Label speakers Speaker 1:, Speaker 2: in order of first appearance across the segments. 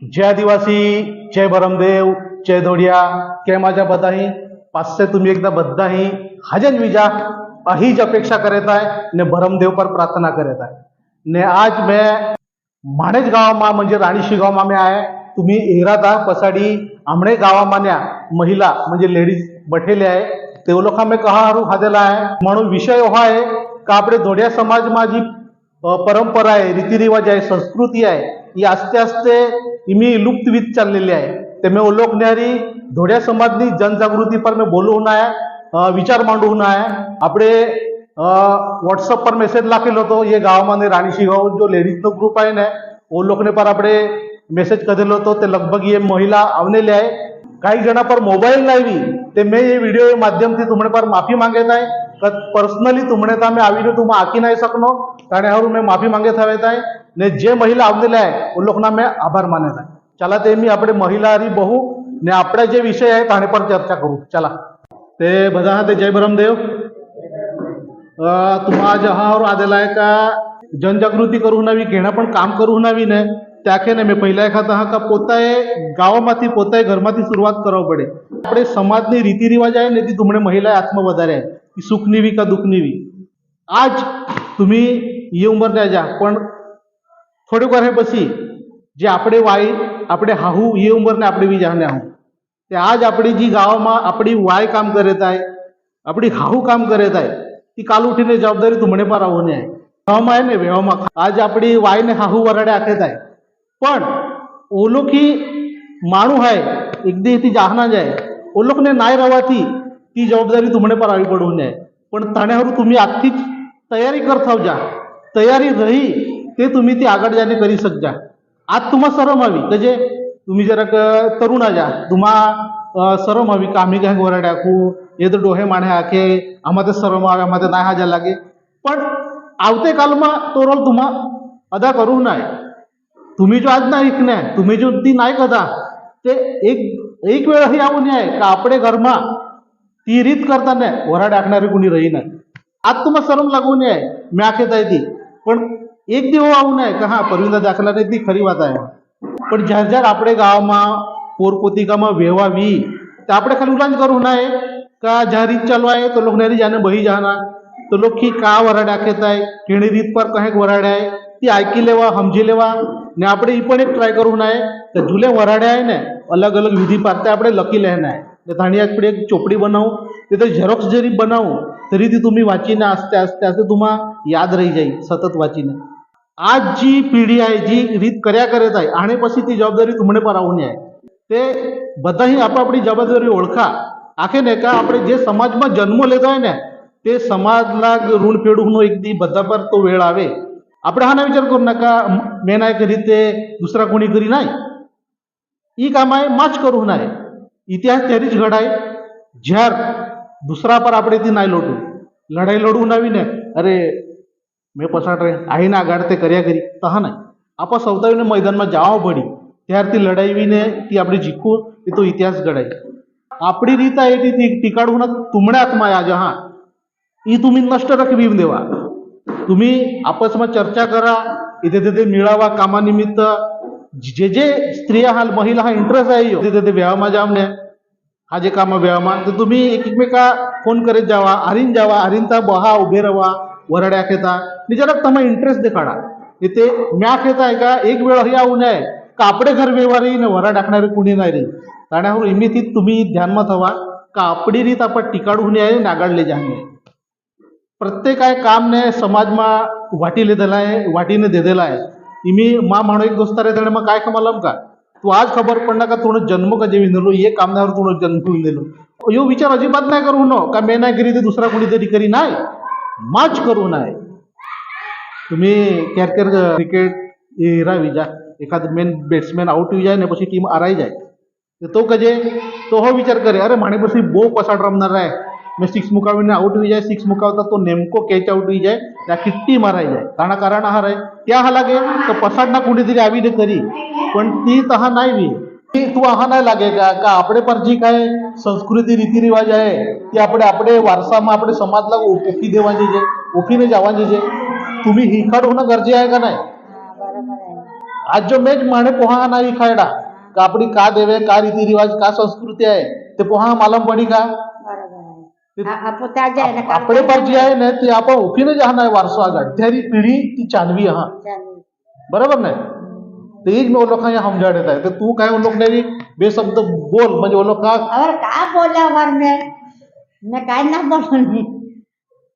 Speaker 1: जय आदिवासी, जय भरमदेव, जय धोडिया, के माझ्या बधाई पाचशे तुम्ही एकदा बधाई हजन विजा अही ज अपेक्षा करत आहे ने भरमदेव पर प्रार्थना करत आहे ने आज मैं माणेज गावामा म्हणजे राणीशी गावामा मैं आहे तुम्ही एरादा पसाडी आमणे गावामान्या महिला म्हणजे लेडीज बठेले आहे ते लोक आम्ही कहा हरू खादेला आहे म्हणून विषय हो आहे का आपले धोडिया समाज माझी परंपरा आहे रीतिरिवाज आहे संस्कृती आहे ही आस्ते आस्ते इमी लुप्त वित चाललेली आहे ते मैं ओळखणारी धोडिया समाजनी जनजागृती पर मैं बोलू आहे विचार मांडू आहे आपले व्हॉट्सअप पर मेसेज लाखेल होतो ये गावामध्ये राणीशी गाव जो लेडीजનો ग्रुप आहे ना वो लोकने पर આપણે મેસેજ કરેલો હતો તે લગભગ ये महिला આવનેલી आहे काही जणा पर मोबाईल नाही ते मैं ये वीडियो माध्यम थी तुमने पर माफी मांगत आहे पर्सनली तुमने तो मैं आवीने तुम आकी नहीं सकनो ताणे हरू मैं माफी मांगत हवेत आहे ने जे महिला आवनेले आहे वो लोकना मैं आभार मानत आहे चला ते मी આપણે महिला हरी बहू ने आपला जे विषय आहे ताणे पर चर्चा करू चला ते बधा ते जय भरमदेव तुम्हा जहावर आदेला आहे का जनजागृती करू नवी घेणं पण काम करू नवी ने त्याखेने मैं पहिला एखादा हा का पोताए गावामाथी पोताए घरमाथी सुरुवात करावं पडे આપણે समाजની રીતિરિવાજ आहे ने ती तुमने महिला आत्मवधारे आहे ती सुखनीवी का दुखनीवी आज तुम्ही ये उंबर द्या जा पण थोडेफार हे बसी जे આપણે वाई આપણે हाहू ये उंबर ने આપણે बी जाने आहो ते आज आपली जी गावामा आपली वाय काम करत आहे आपली हाहू काम करत आहे ती काल उठीने जबाबदारी तुमने पर आवणे आहे व्यवहार आहे ने व्यवहार आज आपली वाय ने हाहू वराडे आखेत आहे पण ओलोकी माणू आहे एकदी ती जाहना जाय ओलोकने नाही रवाती ती जबाबदारी तुमने पर आवी पडून आहे पण ताण्यावर तुम्ही आखीच तयारी करत जा तयारी रही ते तुम्ही ती आगड जाणे करी सकजा आज तुम्हा सरम हवी म्हणजे तुम्ही जरा तरुणा जा तुम्हा सरम हवी का आम्ही काय गोराड्या आखू ये तो डोहे माणे आखे आम्हाला सरम आवे आम्हाला नाही हाजा लागे पण आवते कालमा तो रोल तुम्हा अदा करू नाही तुम्ही जो आज नाही ऐकणे तुम्ही जो ती नाही कदा ते एक वेळ ही आवून आहे का आपले घरमा ती रीत करताना वराड आखणारी कुणी रही नाही आज तुम्हाला सरम लागून आहे मी आखेत आहे ती पण एक दिवस आवून आहे का हा परविंदा दाखला नाही ती खरी बात आहे पण ज्या ज्या आपले गावमा पोरपोतिकामा वेवावी ते આપણે ખાલી ઉલાંજ કરવું ના का ज्या रीत चालू आहे तो लोक नाही जाने बही जाना तो लोक की का वराड आखेत आहे केणी रीत पर कहेक वराड आहे ती ऐकी लेवा समजी लेवा ने આપણે ઈ પણ એક ટ્રાય કરવું ના કે જુલે વરાડે आहे ને अलग अलग विधी पारते આપણે લખી લેના आहे धाणी આપણે एक चोपडी बनावू तिथे झेरॉक्स जरी बनावू तरी ती तुम्ही वाचीने आस्ते आस्ते आस्ते तुम्हा याद रही जाईल सतत वाचीने आज जी पिढी आहे जी रीत કર્યા करत आहे आणि પછી ती जबाबदारी तुमने पर आवणी आहे ते बधाही आपापली जबाबदारी ओळखा आखे ने का આપણે જે સમાજમાં જન્મ લેતો હોય ને તે સમાજના ઋણ फेडून एकदी બધા पर तो वेळ આવે આપણે हा विचार करू नका मैं नाही करी ते दुसरा कोणी करी नाही ई काम आहे माच करू नाही इतिहास त्यारीच घडाय ज्यार दुसरा पर આપણે ती नाही लोटू लढाई लढू नवी ने अरे मैं पसाट रे आहे ना आगाड ते કર્યા કરી तहा नाही आपण सौतावीने मैदाનમાં जावा पडी त्यार ती लढाई विने ती आपली जिंकू ती तो इतिहास घडाय आपली रीत आहे ती टिकाडून तुमणे आत्मा या जहा ई तुम्ही नष्ट रखवी देवा तुम्ही आपसમાં चर्चा करा इथे तिथे मिळावा कामानिमित्त जे जे स्त्रिया हा महिला हा इंटरेस्ट आहे तिथे ते व्यायामा जावने हा जे काम व्यायामा तर तुम्ही एकमेका फोन करत जावा आरीनता बहा उभे रवा वराड्या खेता निजरक तमा इंटरेस्ट देखाडा इथे म्या खेता आहे का एक वेळ ही आऊ नये का आपले घर व्यवहारी ने वरा टाकणारे कुणी नाही रे ताण्यावर इमितीत तुम्ही ध्यानमात हवा का आपली रीत आपण टिकाडून आहे नागाडले जाणे प्रत्येक आहे काम ने समाजमा वाटीले दिला आहे वाटीने दिलेला आहे इमी मा म्हणो एक दोस्तारे त्याने मग काय कमालम का तू आज खबर पडना का तुण जन्म का जे विनलो ये कामनावर तुण जन्म विनलो यो विचार अजिबात नाही करू नो का मैं नाही करी ते दुसरा कोणी तरी करी नाही माच करू नाही तुम्ही क्रिकेट हिरा विजा एखाद मेन बेट्समॅन आउट हुई जाए ने પછી टीम आराई जाए तो कजे तो हो विचार करे अरे माने પછી बो पसाट रमणार आहे मैं सिक्स मुकावीने आउट हुई जाए सिक्स मुकावता तो नेमको कैच आउट हुई जाए या किट्टी माराई जाए ताना कारण आहार आहे त्या हा लागे तो पसाडना कुणीतरी आवीने करी पण ती तहा नाही वी तू आहा नाही लागे का आपले पर जी काय संस्कृती रीतिरिवाज आहे ती आपले वारसामा आपले समाजला ओळखी देवाजे जे ओळखीने जावाजे जे तुम्ही हिकाड होणं गरजे आहे का नाही आज जो મેચ માણે પોહા ના ખાયડા કે આપણી કા દેવે કા રીતિ રિવાજ કા સંસ્કૃતિ आहे ते पोहा मालम पडी का આપણે પર જે आहे ને તે आपण ઓફીને જહાના वारसो आगळ त्यारी पिढी ती चालवी हा बरोबर नाही तेज में वो लोग यहाँ समझा देता है तो तू काय उन लोग ने भी बेशब्द बोल म्हणजे वो लोग का
Speaker 2: और का बोला वर मैं काय ना बोलनी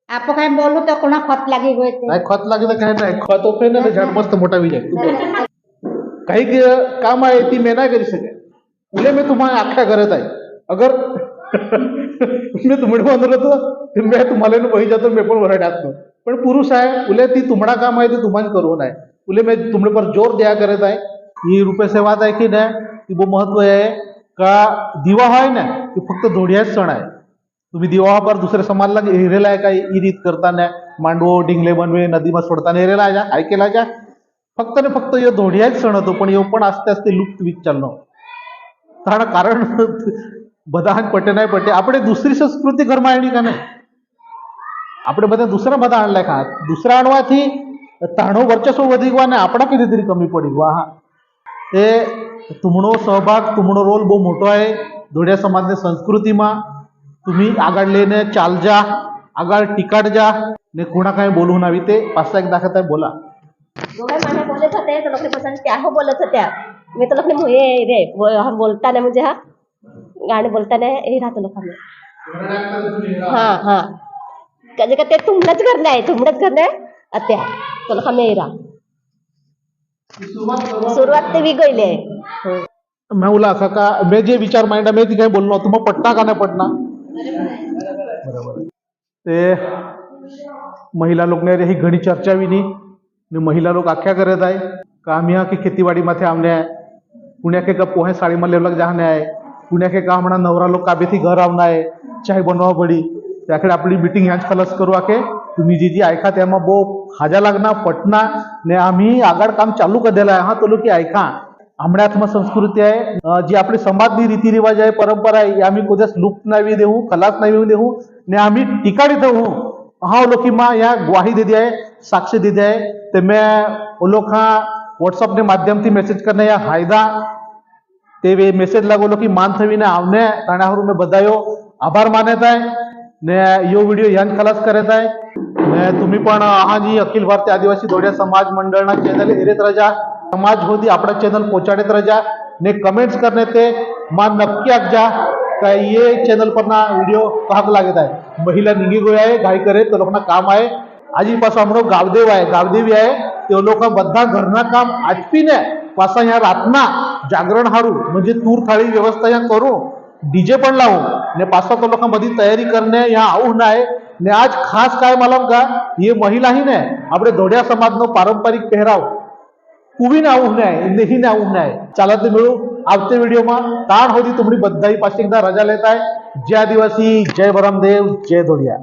Speaker 2: आप काय बोलू तो कोणा खत लागी गए ते
Speaker 1: नाही खत लागे तर काय नाही खत ओपे ना झाड मस्त मोठा विजय तू बोल काही काम आहे ती मैं नाही करी सके उले मैं तुम्हाला आख्या करत आहे अगर मैं तुम्हें म्हणत होतो मैं तुम्हाला वही जातो मैं पण वर टाकतो पण पुरुष आहे उले ती तुमडा काम आहे ते तुम्हाला करू नाही उले मैं तुमने पर जोर द्या करत आहे ही रुपये सेवा आहे की नाही ती बो महत्व आहे का दिवा आहे ना ती फक्त धोडियाच सण आहे तुम्ही दिवा पर दुसरे समाजला हिरेला आहे का ही रीत करताना मांडवो डिंगले बनवे नदीमा सोडताना हिरेला जा ऐकेला जा फक्त ने फक्त यो धोडियाच सण होतो पण यो पण आस्ते आस्ते लुप्त वीक चालणं कारण बधान पटे नाही पटे આપણે દુસરી સંસ્કૃતિ ઘરમાં આણી કાને આપણે બધા દુસરા બધા આણલા કા દુસરા આણવાથી તાણો વર્ચસ્વ વધી ગયો ને આપણા કઈ રીતે કમી પડી ગયો હા એ तुमनो सहभाग तुमनो रोल બહુ મોટો आहे ધોડિયા સમાજની સંસ્કૃતિમાં तुम्ही આગળ લઈને ચાલ जा આગળ टिकाट जा ने कोणा काय बोलू नावी ते पाच एक दाखवत आहे बोला
Speaker 3: दोघे माने बोलत होते तो लोक पसंत त्या हो बोलत होत्या मी तो लोक मुये रे हम बोलताना म्हणजे हा गाणे बोलताना हे राहतो लोकांना हा हा कधी का ते तुमडंच घर नाही तुमडंच घर नाही अत्या तो लोक मेरा सुरुवात ते विगळले
Speaker 1: मैं बोला असा का मैं जे विचार मांडा मैं ती काय बोललो तुम्हाला पटना का नाही पटना बरोबर ते महिला लोग ने ही घणी चर्चा भी नहीं ने महिला लोग आख्या करत आहे का आम्ही हा की खेतीवाडी माथे आमने आहे पुण्या के का पोहे साड़ी में लेवलक जाने आहे पुण्या के का म्हणा नवरा लोग काबेથી घर આવના आहे चाय बनवा पडी त्याकडे आपली मीटिंग ह्याच खलस करू आके तुम्ही जी जी ऐका त्यामा बो हाजा लागना पटना ने आम्ही आगाड काम चालू कदेला आहे हा तो लोक ऐका आमण्यात्म संस्कृती आहे जी आपली समाजनी रीतिरिवाज आहे परंपरा आहे आम्ही कोदेस लुप्त नाही देऊ खलास नाही देऊ ने आम्ही टिकाडी देऊ हाँ लोग माँ यहाँ गवाही दे दिया है साक्ष्य दे दिया है तो मैं वो लोग हाँ व्हाट्सअप के माध्यम से मैसेज करने या हायदा ते वे मैसेज लागो लोग की मान थवी ने आवने ताणाहरू में बधायो आभार मानत आहे ने यो व्हिडिओ यान खलास करत आहे ने तुम्ही पण हा जी अखिल भारतीय आदिवासी धोडिया समाज मंडळना चॅनल हेरेत रजा समाज होती आपला चॅनल पोचाडेत रजा ने कमेंट्स करने ते मान नक्की आग जा का ये चैनल पर ना वीडियो पाहक लागत आहे महिला निंगी गोया आहे घाई करे तो लोकना काम आहे आजी पास हमरो गावदेव आहे गावदेवी आहे ते लोक बद्धा घरना काम आटपीने पासा यहाँ रातना जागरण हारू म्हणजे तूर थाळी व्यवस्था यहाँ करू डीजे पण लावू ने पासा तो लोक बधी तयारी करने यहाँ आऊ नाही ने आज खास काय मालूम का ये महिला ही ने આપણે ધોડિયા સમાજનો પારંપરિક પહેરાવ પૂવીને આવું નહીં ઇન્દેહીને આવું નહીં ચાલતે મળું આવતે વિડીયોમાં તાણ હોતી तुमड़ी बधाई पास एकदा रजा लेता है जय आदिवासी जय बरमदेव जय धोडिया।